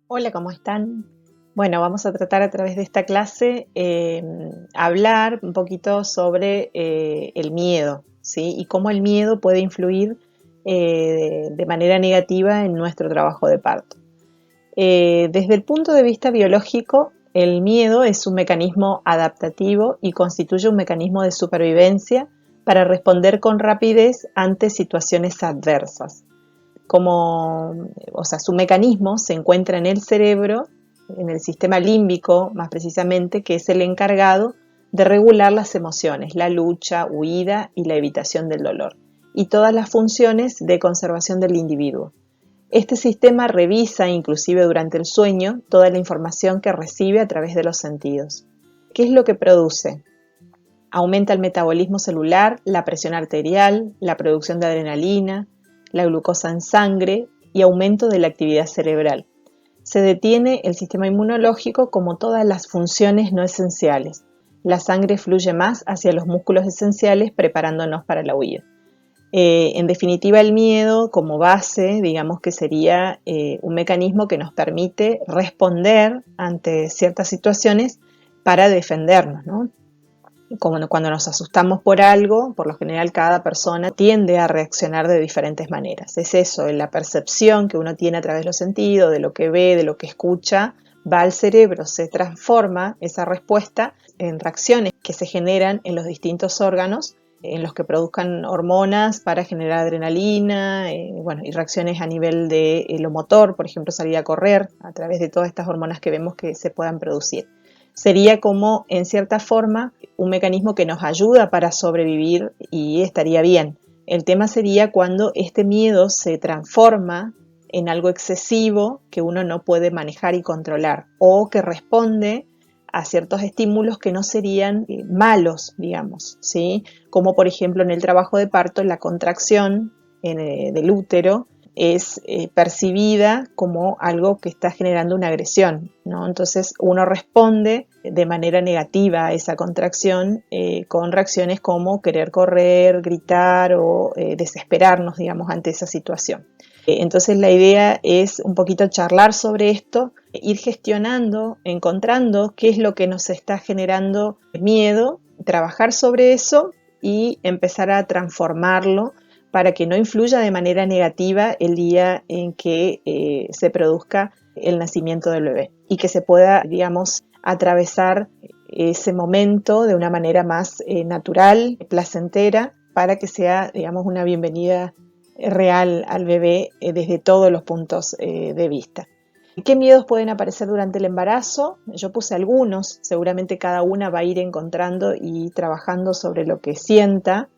Hola, ¿cómo están? Bueno, vamos a tratar a través de esta clase hablar un poquito sobre el miedo, ¿sí? Y cómo el miedo puede influir de manera negativa en nuestro trabajo de parto. Desde el punto de vista biológico, el miedo es un mecanismo adaptativo y constituye un mecanismo de supervivencia para responder con rapidez ante situaciones adversas. Su mecanismo se encuentra en el cerebro, en el sistema límbico más precisamente, que es el encargado de regular las emociones, la lucha, huida y la evitación del dolor, y todas las funciones de conservación del individuo. Este sistema revisa, inclusive durante el sueño, toda la información que recibe a través de los sentidos. ¿Qué es lo que produce? Aumenta el metabolismo celular, la presión arterial, la producción de adrenalina, la glucosa en sangre y aumento de la actividad cerebral. Se detiene el sistema inmunológico como todas las funciones no esenciales. La sangre fluye más hacia los músculos esenciales preparándonos para la huida. En definitiva, el miedo como base, digamos que sería un mecanismo que nos permite responder ante ciertas situaciones para defendernos, ¿no? Como cuando nos asustamos por algo, por lo general cada persona tiende a reaccionar de diferentes maneras. Es eso, la percepción que uno tiene a través de los sentidos, de lo que ve, de lo que escucha, va al cerebro, se transforma esa respuesta en reacciones que se generan en los distintos órganos, en los que produzcan hormonas para generar adrenalina, y reacciones a nivel de lo motor, por ejemplo, salir a correr a través de todas estas hormonas que vemos que se puedan producir. Sería como, en cierta forma, un mecanismo que nos ayuda para sobrevivir y estaría bien. El tema sería cuando este miedo se transforma en algo excesivo que uno no puede manejar y controlar, o que responde a ciertos estímulos que no serían malos, digamos, ¿sí? Como por ejemplo en el trabajo de parto, la contracción del útero es percibida como algo que está generando una agresión, ¿no? Entonces uno responde de manera negativa a esa contracción con reacciones como querer correr, gritar o desesperarnos, digamos, ante esa situación. Entonces la idea es un poquito charlar sobre esto, ir gestionando, encontrando qué es lo que nos está generando miedo, trabajar sobre eso y empezar a transformarlo para que no influya de manera negativa el día en que se produzca el nacimiento del bebé y que se pueda, digamos, atravesar ese momento de una manera más natural, placentera, para que sea, digamos, una bienvenida real al bebé desde todos los puntos de vista. ¿Qué miedos pueden aparecer durante el embarazo? Yo puse algunos, seguramente cada una va a ir encontrando y trabajando sobre lo que sienta.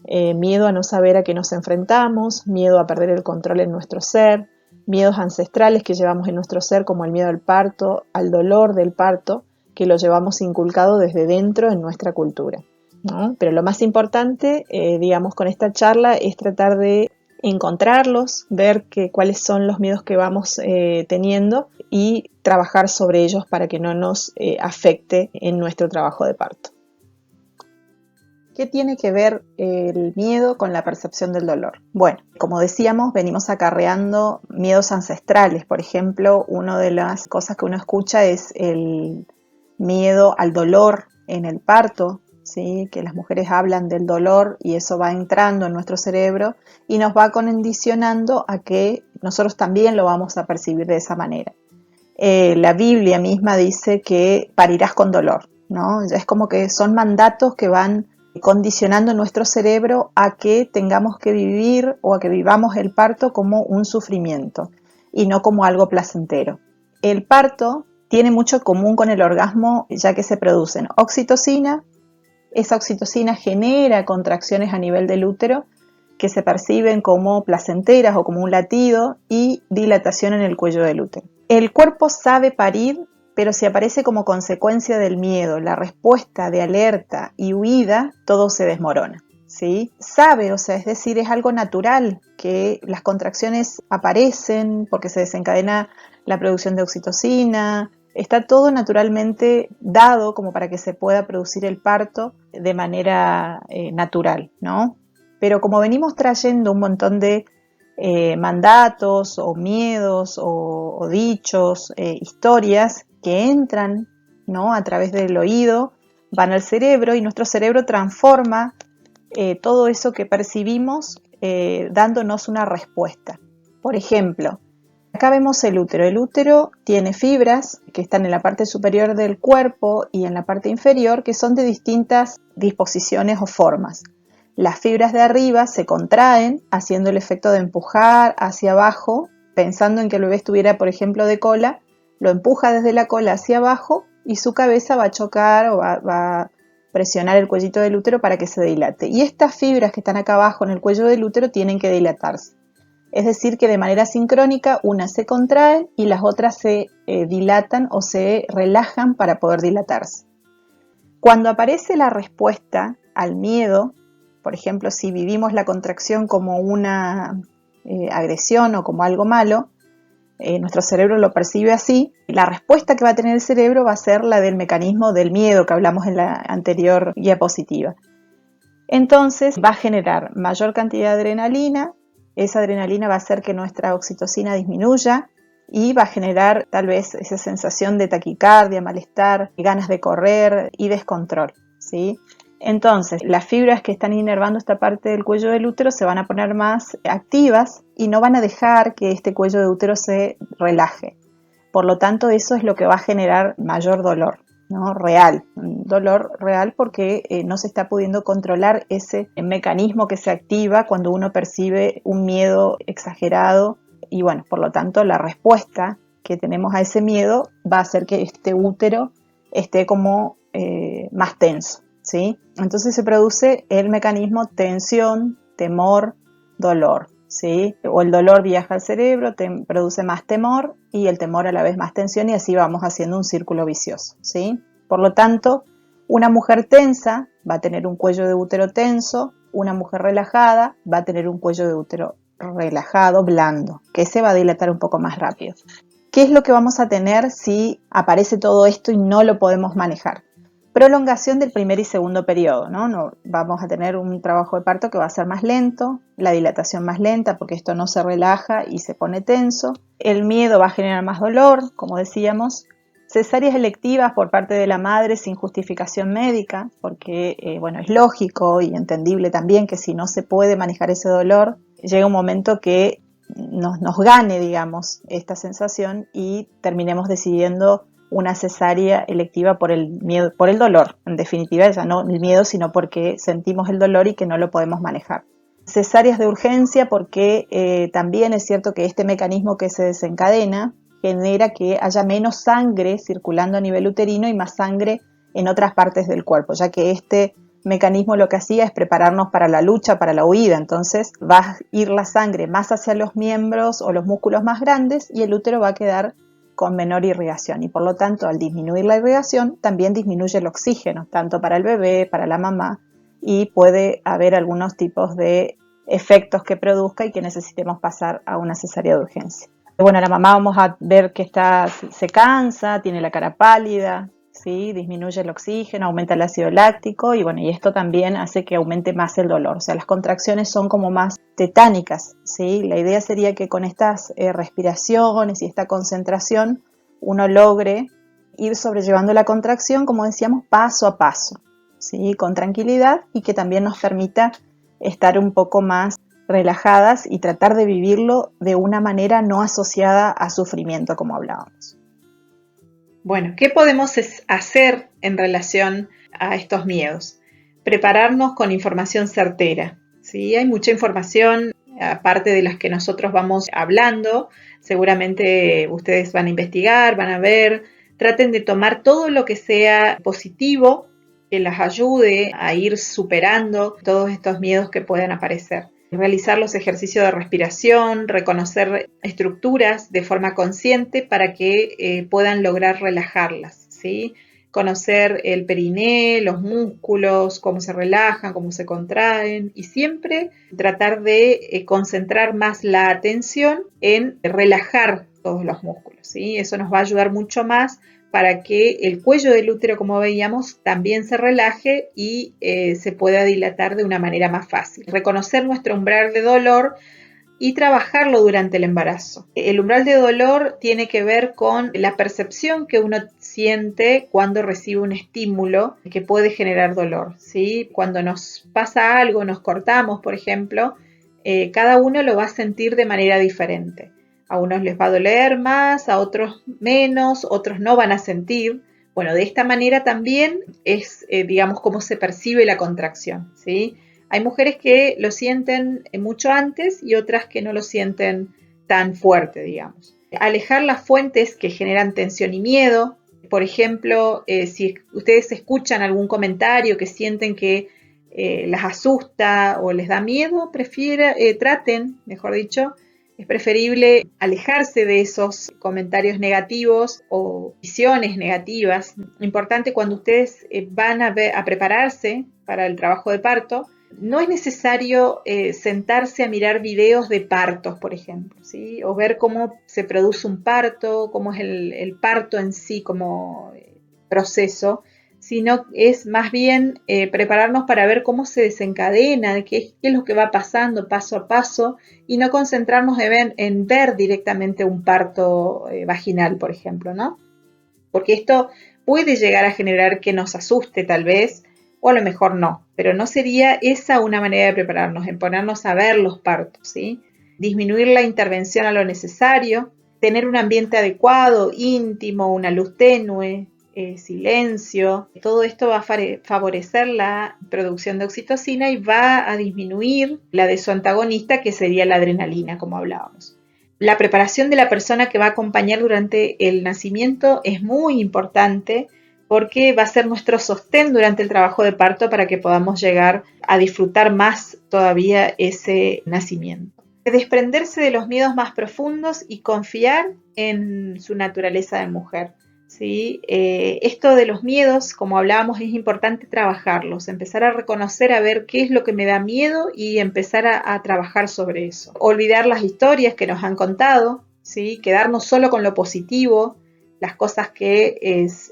Miedo a no saber a qué nos enfrentamos, miedo a perder el control en nuestro ser, miedos ancestrales que llevamos en nuestro ser como el miedo al parto, al dolor del parto, que lo llevamos inculcado desde dentro en nuestra cultura, ¿no? Pero lo más importante, digamos, con esta charla es tratar de encontrarlos, ver cuáles son los miedos que vamos teniendo y trabajar sobre ellos para que no nos afecte en nuestro trabajo de parto. ¿Qué tiene que ver el miedo con la percepción del dolor? Bueno, como decíamos, venimos acarreando miedos ancestrales. Por ejemplo, una de las cosas que uno escucha es el miedo al dolor en el parto, ¿sí? Que las mujeres hablan del dolor y eso va entrando en nuestro cerebro y nos va condicionando a que nosotros también lo vamos a percibir de esa manera. La Biblia misma dice que parirás con dolor, ¿no? Es como que son mandatos que van condicionando nuestro cerebro a que tengamos que vivir o a que vivamos el parto como un sufrimiento y no como algo placentero. El parto tiene mucho en común con el orgasmo, ya que se producen oxitocina. Esa oxitocina genera contracciones a nivel del útero que se perciben como placenteras o como un latido y dilatación en el cuello del útero. El cuerpo sabe parir, pero si aparece como consecuencia del miedo, la respuesta de alerta y huida, todo se desmorona, ¿sí? Sabe, o sea, es decir, es algo natural que las contracciones aparecen porque se desencadena la producción de oxitocina. Está todo naturalmente dado como para que se pueda producir el parto de manera natural, ¿no? Pero como venimos trayendo un montón de mandatos o miedos o dichos, historias que entran, ¿no?, a través del oído, van al cerebro y nuestro cerebro transforma todo eso que percibimos dándonos una respuesta. Por ejemplo, acá vemos el útero. El útero tiene fibras que están en la parte superior del cuerpo y en la parte inferior, que son de distintas disposiciones o formas. Las fibras de arriba se contraen, haciendo el efecto de empujar hacia abajo, pensando en que el bebé estuviera, por ejemplo, de cola, lo empuja desde la cola hacia abajo y su cabeza va a chocar o va a presionar el cuellito del útero para que se dilate. Y estas fibras que están acá abajo en el cuello del útero tienen que dilatarse. Es decir, que de manera sincrónica unas se contraen y las otras se dilatan o se relajan para poder dilatarse. Cuando aparece la respuesta al miedo, por ejemplo, si vivimos la contracción como una agresión o como algo malo, nuestro cerebro lo percibe así, la respuesta que va a tener el cerebro va a ser la del mecanismo del miedo que hablamos en la anterior diapositiva. Entonces va a generar mayor cantidad de adrenalina, esa adrenalina va a hacer que nuestra oxitocina disminuya y va a generar tal vez esa sensación de taquicardia, malestar, ganas de correr y descontrol, ¿sí? Entonces, las fibras que están inervando esta parte del cuello del útero se van a poner más activas y no van a dejar que este cuello de útero se relaje. Por lo tanto, eso es lo que va a generar mayor dolor, ¿no? Real, un dolor real porque no se está pudiendo controlar ese mecanismo que se activa cuando uno percibe un miedo exagerado y bueno, por lo tanto, la respuesta que tenemos a ese miedo va a hacer que este útero esté como más tenso, ¿sí? Entonces se produce el mecanismo tensión, temor, dolor, ¿sí? O el dolor viaja al cerebro, produce más temor y el temor a la vez más tensión y así vamos haciendo un círculo vicioso, ¿sí? Por lo tanto, una mujer tensa va a tener un cuello de útero tenso, una mujer relajada va a tener un cuello de útero relajado, blando, que se va a dilatar un poco más rápido. ¿Qué es lo que vamos a tener si aparece todo esto y no lo podemos manejar? Prolongación del primer y segundo periodo, ¿no? Vamos a tener un trabajo de parto que va a ser más lento, la dilatación más lenta porque esto no se relaja y se pone tenso. El miedo va a generar más dolor, como decíamos. Cesáreas electivas por parte de la madre sin justificación médica, porque bueno, es lógico y entendible también que si no se puede manejar ese dolor, llega un momento que nos gane, digamos, esta sensación y terminemos decidiendo una cesárea electiva por el miedo, por el dolor, en definitiva, ya no el miedo, sino porque sentimos el dolor y que no lo podemos manejar. Cesáreas de urgencia porque también es cierto que este mecanismo que se desencadena genera que haya menos sangre circulando a nivel uterino y más sangre en otras partes del cuerpo, ya que este mecanismo lo que hacía es prepararnos para la lucha, para la huida. Entonces va a ir la sangre más hacia los miembros o los músculos más grandes y el útero va a quedar con menor irrigación y por lo tanto al disminuir la irrigación también disminuye el oxígeno, tanto para el bebé, para la mamá y puede haber algunos tipos de efectos que produzca y que necesitemos pasar a una cesárea de urgencia. Bueno, la mamá vamos a ver que se cansa, tiene la cara pálida, ¿sí? Disminuye el oxígeno, aumenta el ácido láctico y bueno, y esto también hace que aumente más el dolor. O sea, las contracciones son como más tetánicas, ¿sí? La idea sería que con estas respiraciones y esta concentración uno logre ir sobrellevando la contracción, como decíamos, paso a paso, ¿sí? Con tranquilidad y que también nos permita estar un poco más relajadas y tratar de vivirlo de una manera no asociada a sufrimiento, como hablábamos. Bueno, ¿qué podemos hacer en relación a estos miedos? Prepararnos con información certera, ¿sí? Hay mucha información, aparte de las que nosotros vamos hablando, seguramente ustedes van a investigar, van a ver, traten de tomar todo lo que sea positivo, que las ayude a ir superando todos estos miedos que puedan aparecer. Realizar los ejercicios de respiración, reconocer estructuras de forma consciente para que puedan lograr relajarlas, ¿sí? Conocer el periné, los músculos, cómo se relajan, cómo se contraen y siempre tratar de concentrar más la atención en relajar todos los músculos, ¿sí? Eso nos va a ayudar mucho más para que el cuello del útero, como veíamos, también se relaje y se pueda dilatar de una manera más fácil. Reconocer nuestro umbral de dolor y trabajarlo durante el embarazo. El umbral de dolor tiene que ver con la percepción que uno siente cuando recibe un estímulo que puede generar dolor, ¿sí? Cuando nos pasa algo, nos cortamos, por ejemplo, cada uno lo va a sentir de manera diferente. A unos les va a doler más, a otros menos, otros no van a sentir. Bueno, de esta manera también es, digamos, cómo se percibe la contracción, ¿sí? Hay mujeres que lo sienten mucho antes y otras que no lo sienten tan fuerte, digamos. Alejar las fuentes que generan tensión y miedo. Por ejemplo, si ustedes escuchan algún comentario que sienten que las asusta o les da miedo, traten, mejor dicho, es preferible alejarse de esos comentarios negativos o visiones negativas. Importante cuando ustedes van a prepararse para el trabajo de parto, no es necesario sentarse a mirar videos de partos, por ejemplo, ¿sí? O ver cómo se produce un parto, cómo es el parto en sí como proceso, sino es más bien prepararnos para ver cómo se desencadena, qué es lo que va pasando paso a paso, y no concentrarnos en ver directamente un parto vaginal, por ejemplo, ¿no? Porque esto puede llegar a generar que nos asuste tal vez, o a lo mejor no, pero no sería esa una manera de prepararnos, en ponernos a ver los partos, ¿sí? Disminuir la intervención a lo necesario, tener un ambiente adecuado, íntimo, una luz tenue, silencio. Todo esto va a favorecer la producción de oxitocina y va a disminuir la de su antagonista, que sería la adrenalina, como hablábamos. La preparación de la persona que va a acompañar durante el nacimiento es muy importante porque va a ser nuestro sostén durante el trabajo de parto para que podamos llegar a disfrutar más todavía ese nacimiento. Desprenderse de los miedos más profundos y confiar en su naturaleza de mujer, ¿sí? Esto de los miedos, como hablábamos, es importante trabajarlos, empezar a reconocer, a ver qué es lo que me da miedo y empezar a trabajar sobre eso. Olvidar las historias que nos han contado, ¿sí? Quedarnos solo con lo positivo, las cosas que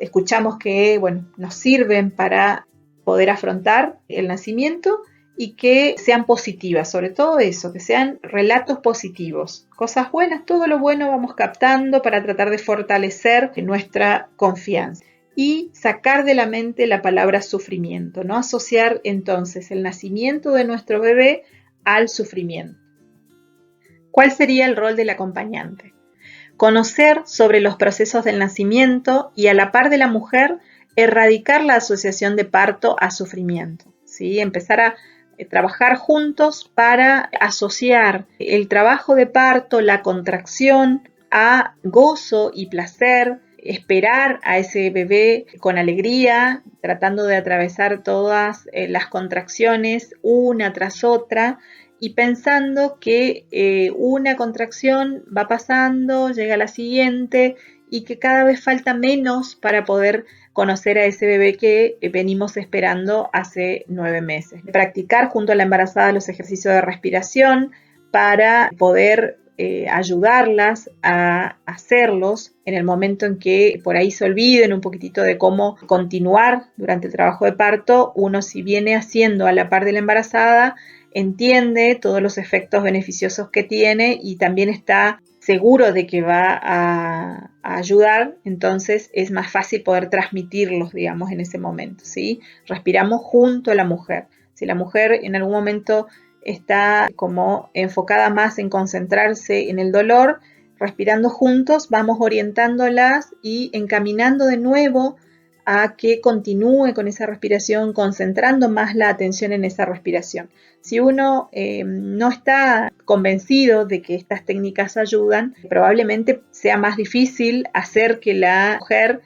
escuchamos que, bueno, nos sirven para poder afrontar el nacimiento y que sean positivas, sobre todo eso, que sean relatos positivos, cosas buenas, todo lo bueno vamos captando para tratar de fortalecer nuestra confianza. Y sacar de la mente la palabra sufrimiento, no asociar entonces el nacimiento de nuestro bebé al sufrimiento. ¿Cuál sería el rol del acompañante? Conocer sobre los procesos del nacimiento y a la par de la mujer, erradicar la asociación de parto a sufrimiento, ¿sí? Empezar a trabajar juntos para asociar el trabajo de parto, la contracción, a gozo y placer, esperar a ese bebé con alegría, tratando de atravesar todas las contracciones una tras otra, y pensando que una contracción va pasando, llega la siguiente y que cada vez falta menos para poder conocer a ese bebé que venimos esperando hace 9 meses. Practicar junto a la embarazada los ejercicios de respiración para poder ayudarlas a hacerlos en el momento en que por ahí se olviden un poquitito de cómo continuar durante el trabajo de parto. Uno, si viene haciendo a la par de la embarazada, entiende todos los efectos beneficiosos que tiene y también está seguro de que va a ayudar, entonces es más fácil poder transmitirlos, digamos, en ese momento, ¿sí? Respiramos junto a la mujer. Si la mujer en algún momento está como enfocada más en concentrarse en el dolor, respirando juntos vamos orientándolas y encaminando de nuevo a que continúe con esa respiración, concentrando más la atención en esa respiración. Si uno no está convencido de que estas técnicas ayudan, probablemente sea más difícil hacer que la mujer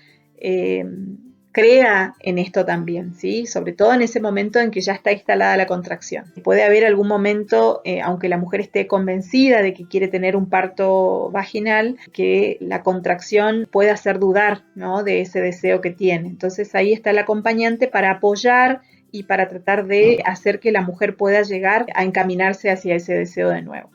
crea en esto también, ¿sí? Sobre todo en ese momento en que ya está instalada la contracción. Puede haber algún momento, aunque la mujer esté convencida de que quiere tener un parto vaginal, que la contracción puede hacer dudar, ¿no?, de ese deseo que tiene. Entonces ahí está el acompañante para apoyar y para tratar de hacer que la mujer pueda llegar a encaminarse hacia ese deseo de nuevo.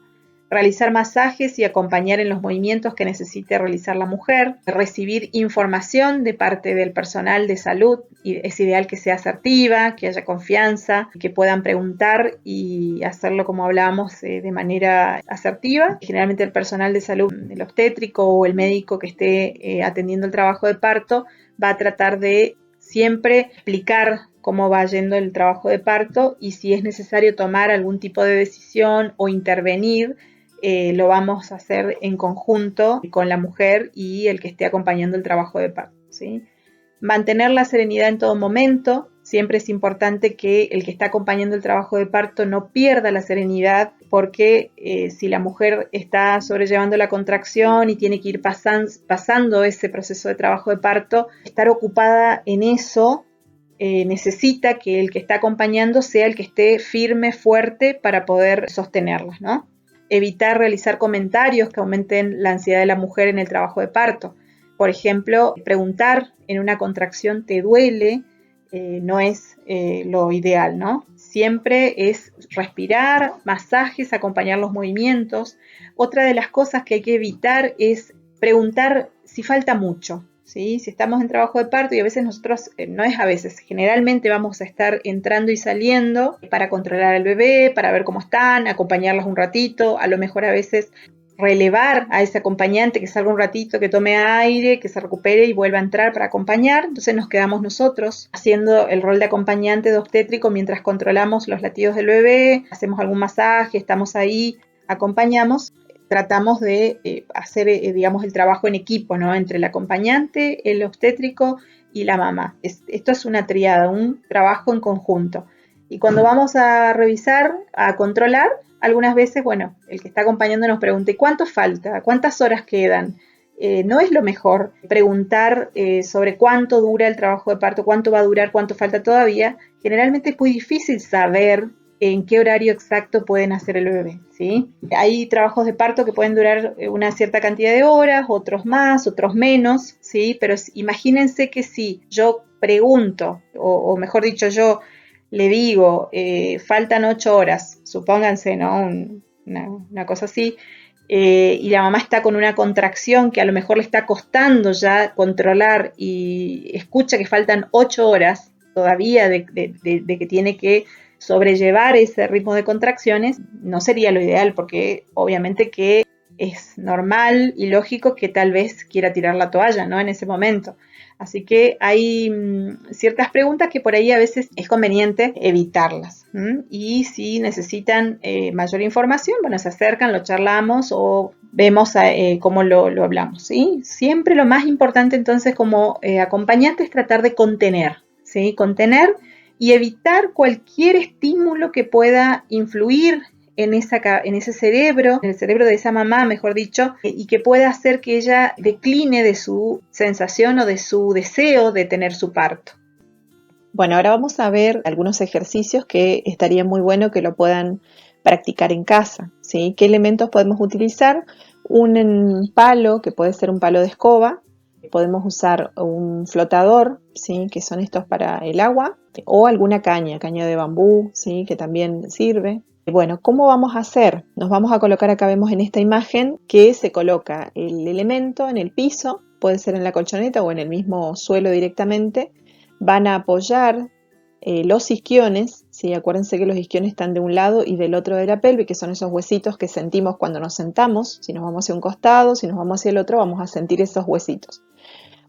realizar masajes y acompañar en los movimientos que necesite realizar la mujer, recibir información de parte del personal de salud, y es ideal que sea asertiva, que haya confianza, que puedan preguntar y hacerlo como hablábamos de manera asertiva. Generalmente el personal de salud, el obstétrico o el médico que esté atendiendo el trabajo de parto va a tratar de siempre explicar cómo va yendo el trabajo de parto y si es necesario tomar algún tipo de decisión o intervenir, lo vamos a hacer en conjunto con la mujer y el que esté acompañando el trabajo de parto, ¿sí? Mantener la serenidad en todo momento. Siempre es importante que el que está acompañando el trabajo de parto no pierda la serenidad, porque si la mujer está sobrellevando la contracción y tiene que ir pasando ese proceso de trabajo de parto, estar ocupada en eso necesita que el que está acompañando sea el que esté firme, fuerte para poder sostenerlas, ¿no? Evitar realizar comentarios que aumenten la ansiedad de la mujer en el trabajo de parto. Por ejemplo, preguntar en una contracción ¿te duele? No es lo ideal, ¿no? Siempre es respirar, masajes, acompañar los movimientos. Otra de las cosas que hay que evitar es preguntar si falta mucho, ¿sí? Si estamos en trabajo de parto y a veces nosotros, no es a veces, generalmente vamos a estar entrando y saliendo para controlar al bebé, para ver cómo están, acompañarlos un ratito, a lo mejor a veces relevar a ese acompañante que salga un ratito, que tome aire, que se recupere y vuelva a entrar para acompañar. Entonces nos quedamos nosotros haciendo el rol de acompañante de obstétrico mientras controlamos los latidos del bebé, hacemos algún masaje, estamos ahí, acompañamos. Tratamos de hacer, digamos, el trabajo en equipo, ¿no? Entre el acompañante, el obstétrico y la mamá. Esto es una triada, un trabajo en conjunto. Y cuando vamos a revisar, a controlar, algunas veces, bueno, el que está acompañando nos pregunta, ¿y cuánto falta? ¿Cuántas horas quedan? No es lo mejor preguntar sobre cuánto dura el trabajo de parto, cuánto va a durar, cuánto falta todavía. Generalmente es muy difícil saber en qué horario exacto pueden hacer el bebé, ¿sí? Hay trabajos de parto que pueden durar una cierta cantidad de horas, otros más, otros menos, ¿sí? Pero imagínense que si yo pregunto, o mejor dicho, yo le digo, faltan 8 horas, supónganse, ¿no? Una cosa así, y la mamá está con una contracción que a lo mejor le está costando ya controlar y escucha que faltan 8 horas todavía de que tiene que sobrellevar ese ritmo de contracciones, no sería lo ideal, porque obviamente que es normal y lógico que tal vez quiera tirar la toalla, ¿no? En ese momento. Así que hay ciertas preguntas que por ahí a veces es conveniente evitarlas. Y si necesitan mayor información, bueno, se acercan, lo charlamos o vemos cómo lo hablamos, ¿sí? Siempre lo más importante entonces como acompañante es tratar de contener, ¿sí? Contener y evitar cualquier estímulo que pueda influir en ese cerebro, en el cerebro de esa mamá, mejor dicho, y que pueda hacer que ella decline de su sensación o de su deseo de tener su parto. Bueno, ahora vamos a ver algunos ejercicios que estaría muy bueno que lo puedan practicar en casa, ¿sí? ¿Qué elementos podemos utilizar? Un palo, que puede ser un palo de escoba, podemos usar un flotador, ¿sí? Que son estos para el agua, o alguna caña de bambú, ¿sí? Que también sirve. Bueno, ¿cómo vamos a hacer? Nos vamos a colocar, acá vemos en esta imagen que se coloca el elemento en el piso, puede ser en la colchoneta o en el mismo suelo directamente. Van a apoyar los isquiones, ¿sí? Acuérdense que los isquiones están de un lado y del otro de la pelvis, que son esos huesitos que sentimos cuando nos sentamos. Si nos vamos hacia un costado, si nos vamos hacia el otro, vamos a sentir esos huesitos.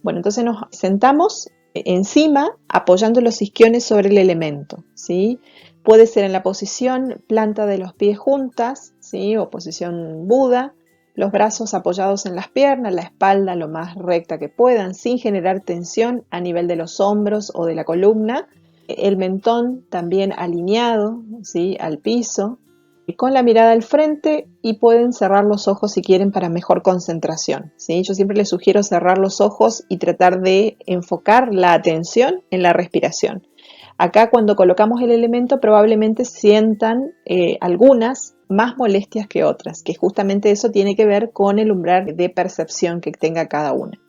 Bueno, entonces nos sentamos encima apoyando los isquiones sobre el elemento, ¿sí? Puede ser en la posición planta de los pies juntas, ¿sí? O posición Buda, los brazos apoyados en las piernas, la espalda lo más recta que puedan, sin generar tensión a nivel de los hombros o de la columna, el mentón también alineado, ¿sí? Al piso, con la mirada al frente, y pueden cerrar los ojos si quieren para mejor concentración, ¿sí? Yo siempre les sugiero cerrar los ojos y tratar de enfocar la atención en la respiración. Acá cuando colocamos el elemento probablemente sientan algunas más molestias que otras, que justamente eso tiene que ver con el umbral de percepción que tenga cada una.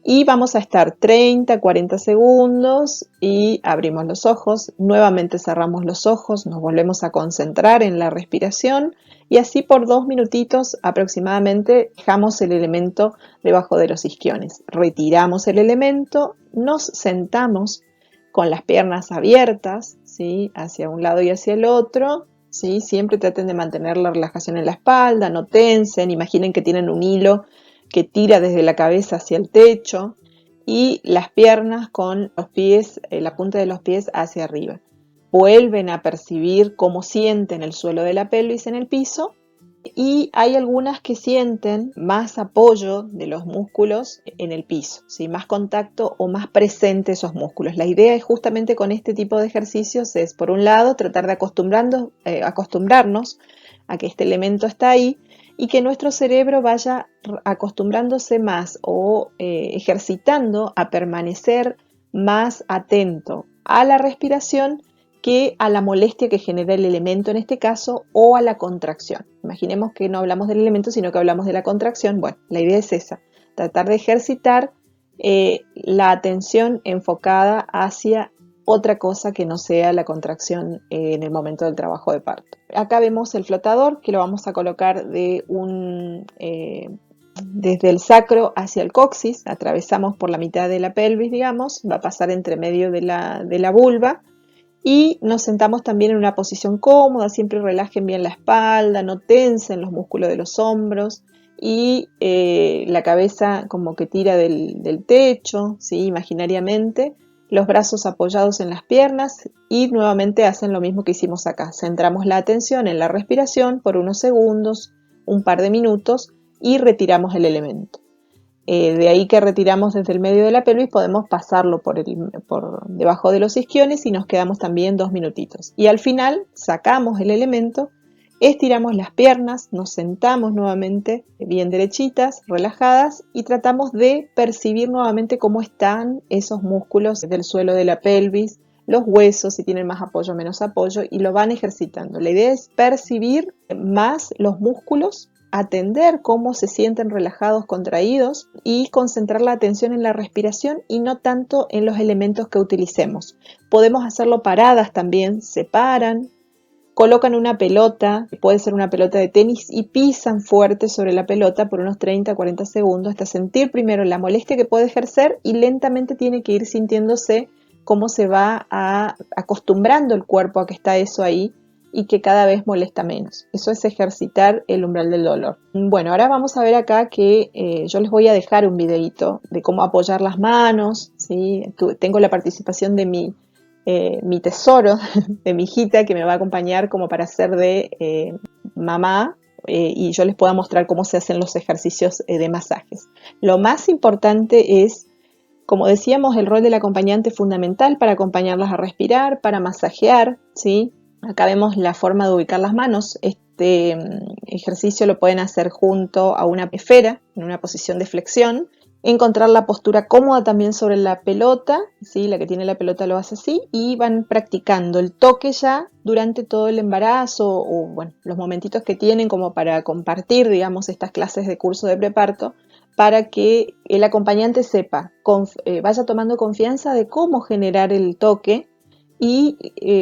Y vamos a estar 30, 40 segundos y abrimos los ojos, nuevamente cerramos los ojos, nos volvemos a concentrar en la respiración y así por 2 minutitos aproximadamente dejamos el elemento debajo de los isquiones. Retiramos el elemento, nos sentamos con las piernas abiertas, ¿sí? Hacia un lado y hacia el otro, ¿sí? Siempre traten de mantener la relajación en la espalda, no tensen, imaginen que tienen un hilo que tira desde la cabeza hacia el techo y las piernas con los pies, la punta de los pies hacia arriba. Vuelven a percibir cómo sienten el suelo de la pelvis en el piso y hay algunas que sienten más apoyo de los músculos en el piso, ¿sí? Más contacto o más presente esos músculos. La idea es justamente con este tipo de ejercicios es, por un lado, tratar de acostumbrarnos a que este elemento está ahí y que nuestro cerebro vaya acostumbrándose más o ejercitando a permanecer más atento a la respiración que a la molestia que genera el elemento en este caso o a la contracción. Imaginemos que no hablamos del elemento sino que hablamos de la contracción. Bueno, la idea es esa, tratar de ejercitar la atención enfocada hacia otra cosa que no sea la contracción en el momento del trabajo de parto. Acá vemos el flotador que lo vamos a colocar desde el sacro hacia el coxis, atravesamos por la mitad de la pelvis, digamos, va a pasar entre medio de la vulva y nos sentamos también en una posición cómoda, siempre relajen bien la espalda, no tensen los músculos de los hombros y la cabeza como que tira del techo, ¿sí? Imaginariamente. Los brazos apoyados en las piernas y nuevamente hacen lo mismo que hicimos acá. Centramos la atención en la respiración por unos segundos, un par de minutos y retiramos el elemento. De ahí que retiramos desde el medio de la pelvis podemos pasarlo por debajo de los isquiones y nos quedamos también 2 minutitos. Y al final sacamos el elemento, estiramos las piernas, nos sentamos nuevamente bien derechitas, relajadas y tratamos de percibir nuevamente cómo están esos músculos del suelo de la pelvis, los huesos, si tienen más apoyo o menos apoyo, y lo van ejercitando. La idea es percibir más los músculos, atender cómo se sienten relajados, contraídos y concentrar la atención en la respiración y no tanto en los elementos que utilicemos. Podemos hacerlo paradas también, se paran, colocan una pelota, puede ser una pelota de tenis y pisan fuerte sobre la pelota por unos 30-40 segundos hasta sentir primero la molestia que puede ejercer y lentamente tiene que ir sintiéndose cómo se va acostumbrando el cuerpo a que está eso ahí y que cada vez molesta menos. Eso es ejercitar el umbral del dolor. Bueno, ahora vamos a ver acá que yo les voy a dejar un videito de cómo apoyar las manos, ¿sí? Tengo la participación de mi tesoro, de mi hijita que me va a acompañar como para hacer de mamá y yo les pueda mostrar cómo se hacen los ejercicios de masajes. Lo más importante es, como decíamos, el rol del acompañante es fundamental para acompañarlas a respirar, para masajear, ¿sí? Acá vemos la forma de ubicar las manos. Este ejercicio lo pueden hacer junto a una esfera, en una posición de flexión. Encontrar la postura cómoda también sobre la pelota, ¿sí? La que tiene la pelota lo hace así, y van practicando el toque ya durante todo el embarazo o bueno, los momentitos que tienen como para compartir, digamos, estas clases de curso de preparto, para que el acompañante sepa, vaya tomando confianza de cómo generar el toque y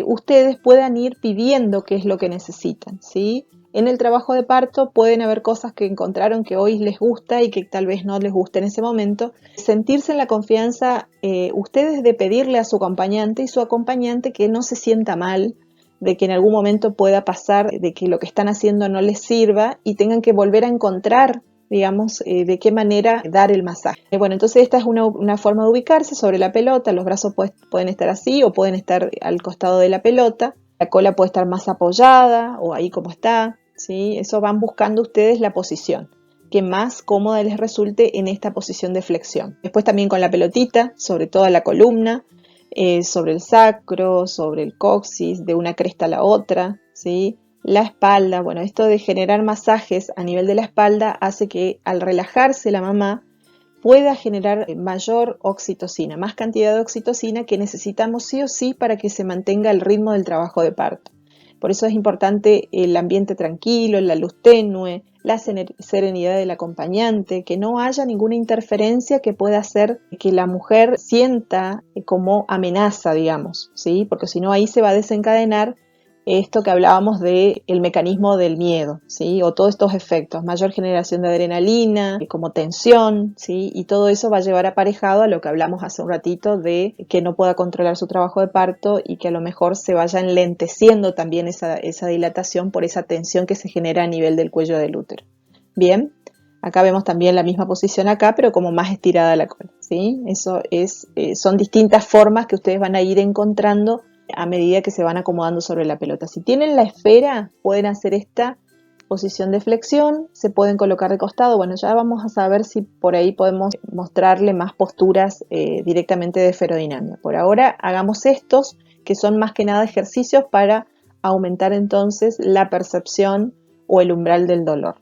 ustedes puedan ir pidiendo qué es lo que necesitan, ¿sí? En el trabajo de parto pueden haber cosas que encontraron que hoy les gusta y que tal vez no les guste en ese momento. Sentirse en la confianza ustedes de pedirle a su acompañante y su acompañante que no se sienta mal, de que en algún momento pueda pasar de que lo que están haciendo no les sirva y tengan que volver a encontrar, digamos, de qué manera dar el masaje. Bueno, entonces esta es una forma de ubicarse sobre la pelota, los brazos pueden estar así o pueden estar al costado de la pelota, la cola puede estar más apoyada o ahí como está, ¿sí? Eso van buscando ustedes la posición que más cómoda les resulte en esta posición de flexión. Después también con la pelotita, sobre toda la columna, sobre el sacro, sobre el coxis, de una cresta a la otra, ¿sí? La espalda, bueno, esto de generar masajes a nivel de la espalda hace que al relajarse la mamá pueda generar mayor oxitocina, más cantidad de oxitocina que necesitamos sí o sí para que se mantenga el ritmo del trabajo de parto. Por eso es importante el ambiente tranquilo, la luz tenue, la serenidad del acompañante, que no haya ninguna interferencia que pueda hacer que la mujer sienta como amenaza, digamos, ¿sí? Porque si no ahí se va a desencadenar esto que hablábamos del mecanismo del miedo, ¿sí? O todos estos efectos, mayor generación de adrenalina, como tensión, ¿sí? Y todo eso va a llevar aparejado a lo que hablamos hace un ratito de que no pueda controlar su trabajo de parto y que a lo mejor se vaya enlenteciendo también esa dilatación por esa tensión que se genera a nivel del cuello del útero. Bien, acá vemos también la misma posición acá, pero como más estirada la cola, ¿sí? Eso es, son distintas formas que ustedes van a ir encontrando a medida que se van acomodando sobre la pelota. Si tienen la esfera, pueden hacer esta posición de flexión, se pueden colocar de costado. Bueno, ya vamos a saber si por ahí podemos mostrarle más posturas directamente de esferodinamia. Por ahora hagamos estos, que son más que nada ejercicios para aumentar entonces la percepción o el umbral del dolor.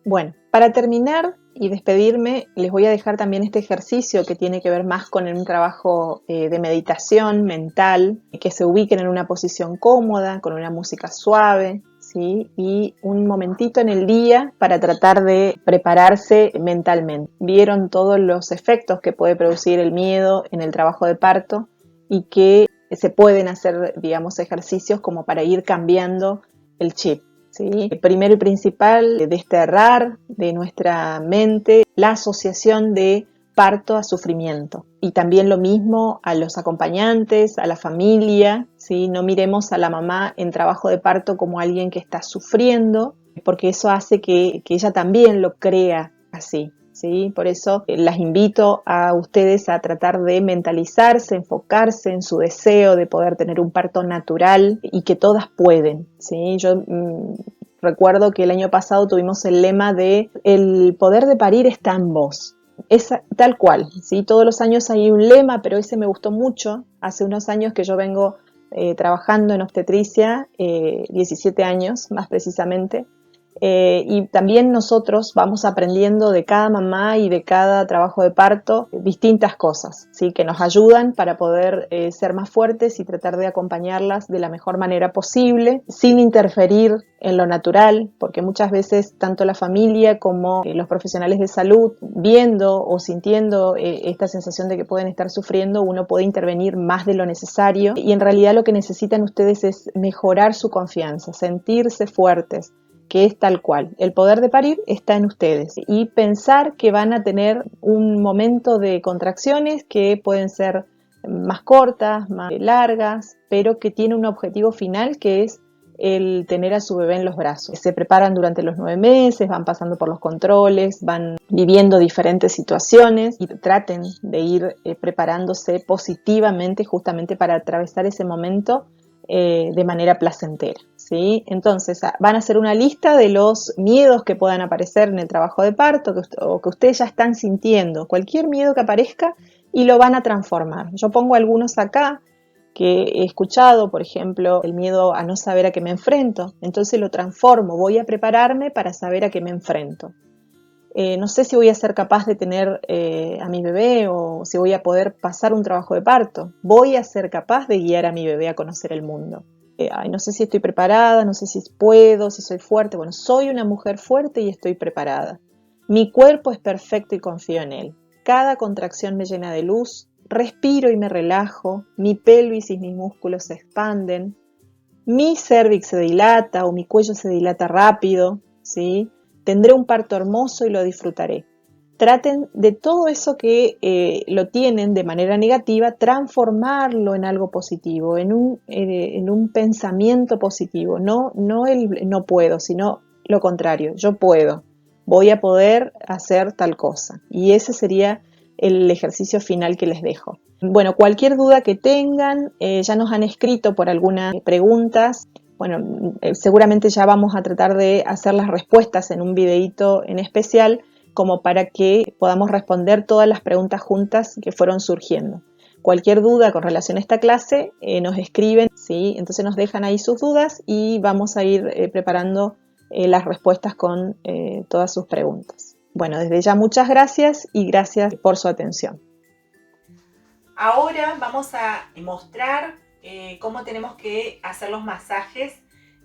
Bueno, para terminar y despedirme, les voy a dejar también este ejercicio que tiene que ver más con un trabajo de meditación mental, que se ubiquen en una posición cómoda, con una música suave, ¿sí? Y un momentito en el día para tratar de prepararse mentalmente. Vieron todos los efectos que puede producir el miedo en el trabajo de parto y que se pueden hacer, digamos, ejercicios como para ir cambiando el chip. ¿Sí? Primero y principal, desterrar de nuestra mente la asociación de parto a sufrimiento. Y también lo mismo a los acompañantes, a la familia, ¿sí? No miremos a la mamá en trabajo de parto como alguien que está sufriendo, porque eso hace que ella también lo crea así. ¿Sí? Por eso las invito a ustedes a tratar de mentalizarse, enfocarse en su deseo de poder tener un parto natural y que todas pueden. ¿Sí? Yo recuerdo que el año pasado tuvimos el lema de el poder de parir está en vos. Es tal cual, ¿sí? Todos los años hay un lema, pero ese me gustó mucho. Hace unos años que yo vengo trabajando en obstetricia, 17 años más precisamente, y también nosotros vamos aprendiendo de cada mamá y de cada trabajo de parto distintas cosas, ¿sí? Que nos ayudan para poder ser más fuertes y tratar de acompañarlas de la mejor manera posible, sin interferir en lo natural, porque muchas veces tanto la familia como los profesionales de salud, viendo o sintiendo esta sensación de que pueden estar sufriendo, uno puede intervenir más de lo necesario y en realidad lo que necesitan ustedes es mejorar su confianza, sentirse fuertes, que es tal cual. El poder de parir está en ustedes y pensar que van a tener un momento de contracciones que pueden ser más cortas, más largas, pero que tiene un objetivo final que es el tener a su bebé en los brazos. Se preparan durante los 9 meses, van pasando por los controles, van viviendo diferentes situaciones y traten de ir preparándose positivamente justamente para atravesar ese momento de manera placentera, ¿sí? Entonces van a hacer una lista de los miedos que puedan aparecer en el trabajo de parto o que ustedes ya están sintiendo, cualquier miedo que aparezca y lo van a transformar. Yo pongo algunos acá que he escuchado, por ejemplo, el miedo a no saber a qué me enfrento, entonces lo transformo, voy a prepararme para saber a qué me enfrento. No sé si voy a ser capaz de tener a mi bebé o si voy a poder pasar un trabajo de parto. Voy a ser capaz de guiar a mi bebé a conocer el mundo. No sé si estoy preparada, no sé si puedo, si soy fuerte. Bueno, soy una mujer fuerte y estoy preparada. Mi cuerpo es perfecto y confío en él. Cada contracción me llena de luz. Respiro y me relajo. Mi pelvis y mis músculos se expanden. Mi cérvix se dilata o mi cuello se dilata rápido, ¿sí? Tendré un parto hermoso y lo disfrutaré. Traten de todo eso que lo tienen de manera negativa, transformarlo en algo positivo, en un pensamiento positivo. No el no puedo, sino lo contrario, yo puedo, voy a poder hacer tal cosa. Y ese sería el ejercicio final que les dejo. Bueno, cualquier duda que tengan, ya nos han escrito por algunas preguntas. Bueno, seguramente ya vamos a tratar de hacer las respuestas en un videíto en especial como para que podamos responder todas las preguntas juntas que fueron surgiendo. Cualquier duda con relación a esta clase nos escriben, ¿sí? Entonces nos dejan ahí sus dudas y vamos a ir preparando las respuestas con todas sus preguntas. Bueno, desde ya muchas gracias y gracias por su atención. Ahora vamos a mostrar cómo tenemos que hacer los masajes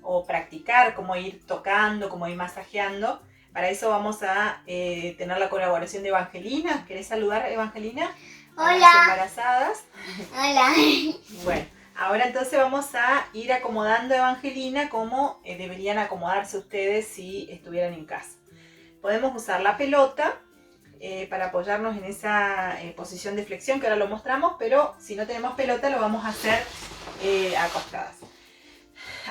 o practicar, cómo ir tocando, cómo ir masajeando. Para eso vamos a tener la colaboración de Evangelina. ¿Querés saludar, Evangelina? Hola. A las embarazadas. Hola. Bueno, ahora entonces vamos a ir acomodando a Evangelina como deberían acomodarse ustedes si estuvieran en casa. Podemos usar la pelota para apoyarnos en esa posición de flexión que ahora lo mostramos, pero si no tenemos pelota lo vamos a hacer acostadas.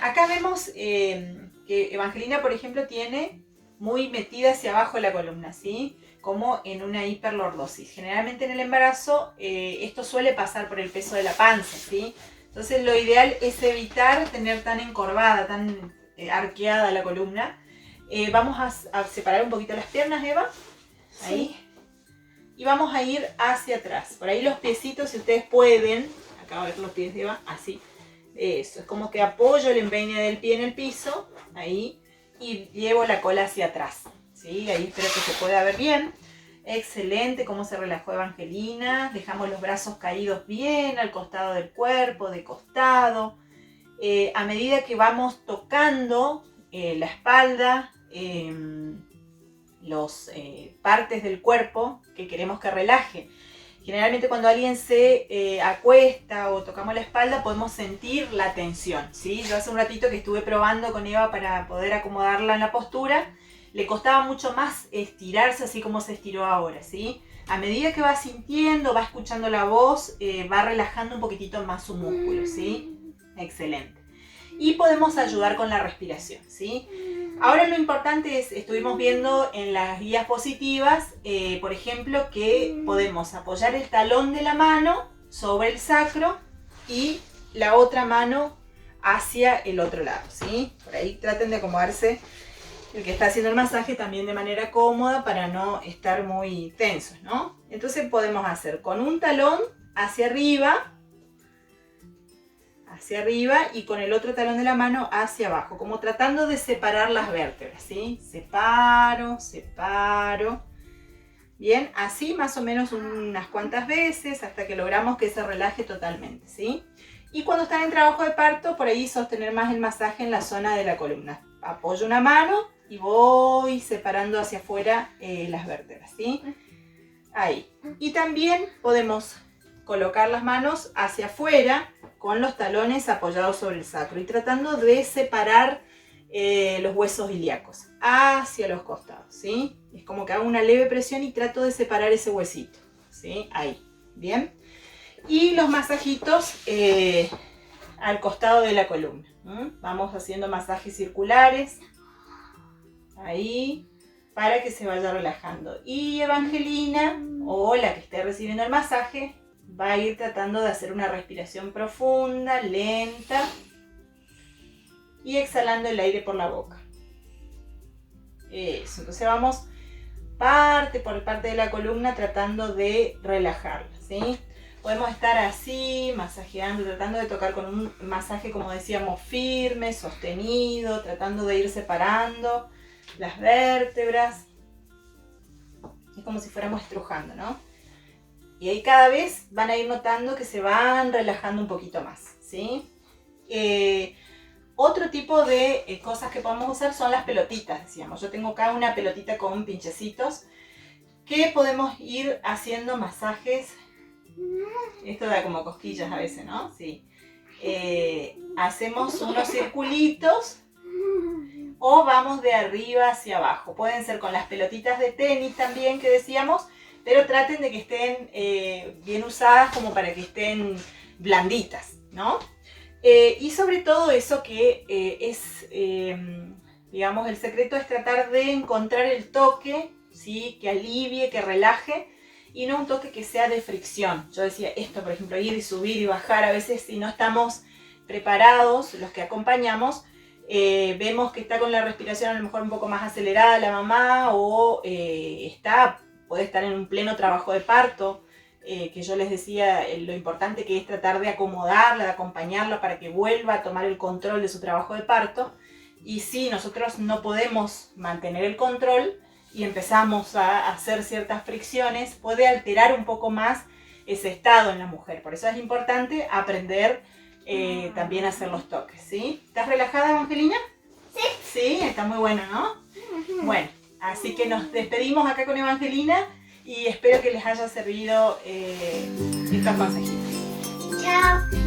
Acá vemos que Evangelina, por ejemplo, tiene muy metida hacia abajo la columna, ¿sí? Como en una hiperlordosis. Generalmente en el embarazo esto suele pasar por el peso de la panza, ¿sí? Entonces lo ideal es evitar tener tan encorvada, tan arqueada la columna. Vamos a separar un poquito las piernas, Eva. Ahí. Sí. Y vamos a ir hacia atrás. Por ahí los piecitos, si ustedes pueden. Acá a ver los pies de Eva. Así. Eso. Es como que apoyo el empeine del pie en el piso. Ahí. Y llevo la cola hacia atrás. ¿Sí? Ahí espero que se pueda ver bien. Excelente. Cómo se relajó Evangelina. Dejamos los brazos caídos bien al costado del cuerpo. De costado. A medida que vamos tocando la espalda. Los partes del cuerpo que queremos que relaje. Generalmente cuando alguien se acuesta o tocamos la espalda podemos sentir la tensión, ¿sí? Yo hace un ratito que estuve probando con Eva para poder acomodarla en la postura, le costaba mucho más estirarse así como se estiró ahora, ¿sí? A medida que va sintiendo, va escuchando la voz, va relajando un poquitito más su músculo, ¿sí? Excelente. Y podemos ayudar con la respiración, ¿sí? Ahora lo importante es, estuvimos viendo en las guías positivas, por ejemplo, que podemos apoyar el talón de la mano sobre el sacro y la otra mano hacia el otro lado, ¿sí? Por ahí traten de acomodarse el que está haciendo el masaje también de manera cómoda para no estar muy tensos, ¿no? Entonces podemos hacer con un talón hacia arriba y con el otro talón de la mano hacia abajo, como tratando de separar las vértebras, ¿sí? Separo. Bien, así más o menos unas cuantas veces hasta que logramos que se relaje totalmente, ¿sí? Y cuando están en trabajo de parto, por ahí sostener más el masaje en la zona de la columna. Apoyo una mano y voy separando hacia afuera las vértebras, ¿sí? Ahí. Y también podemos colocar las manos hacia afuera con los talones apoyados sobre el sacro y tratando de separar los huesos ilíacos hacia los costados, ¿sí? Es como que hago una leve presión y trato de separar ese huesito, ¿sí? Ahí, bien. Y los masajitos al costado de la columna. Vamos haciendo masajes circulares, ahí, para que se vaya relajando. Y Evangelina, o la que esté recibiendo el masaje, va a ir tratando de hacer una respiración profunda, lenta, y exhalando el aire por la boca. Eso, entonces vamos parte por parte de la columna tratando de relajarla, ¿sí? Podemos estar así, masajeando, tratando de tocar con un masaje, como decíamos, firme, sostenido, tratando de ir separando las vértebras. Es como si fuéramos estrujando, ¿no? Y ahí cada vez van a ir notando que se van relajando un poquito más, ¿sí? Otro tipo de cosas que podemos usar son las pelotitas, decíamos. Yo tengo acá una pelotita con pinchecitos que podemos ir haciendo masajes. Esto da como cosquillas a veces, ¿no? Sí. Hacemos unos circulitos o vamos de arriba hacia abajo. Pueden ser con las pelotitas de tenis también que decíamos, pero traten de que estén bien usadas como para que estén blanditas, ¿no? Y sobre todo eso que digamos, el secreto es tratar de encontrar el toque, ¿sí? Que alivie, que relaje, y no un toque que sea de fricción. Yo decía esto, por ejemplo, ir y subir y bajar, a veces si no estamos preparados, los que acompañamos, vemos que está con la respiración a lo mejor un poco más acelerada la mamá, o puede estar en un pleno trabajo de parto, que yo les decía lo importante que es tratar de acomodarla, de acompañarla para que vuelva a tomar el control de su trabajo de parto. Y si nosotros no podemos mantener el control y empezamos a hacer ciertas fricciones, puede alterar un poco más ese estado en la mujer. Por eso es importante aprender también hacer los toques, ¿sí? ¿Estás relajada, Evangelina? Sí. Sí, está muy bueno, ¿no? Bueno, así que nos despedimos acá con Evangelina y espero que les haya servido estos consejitos. Chao.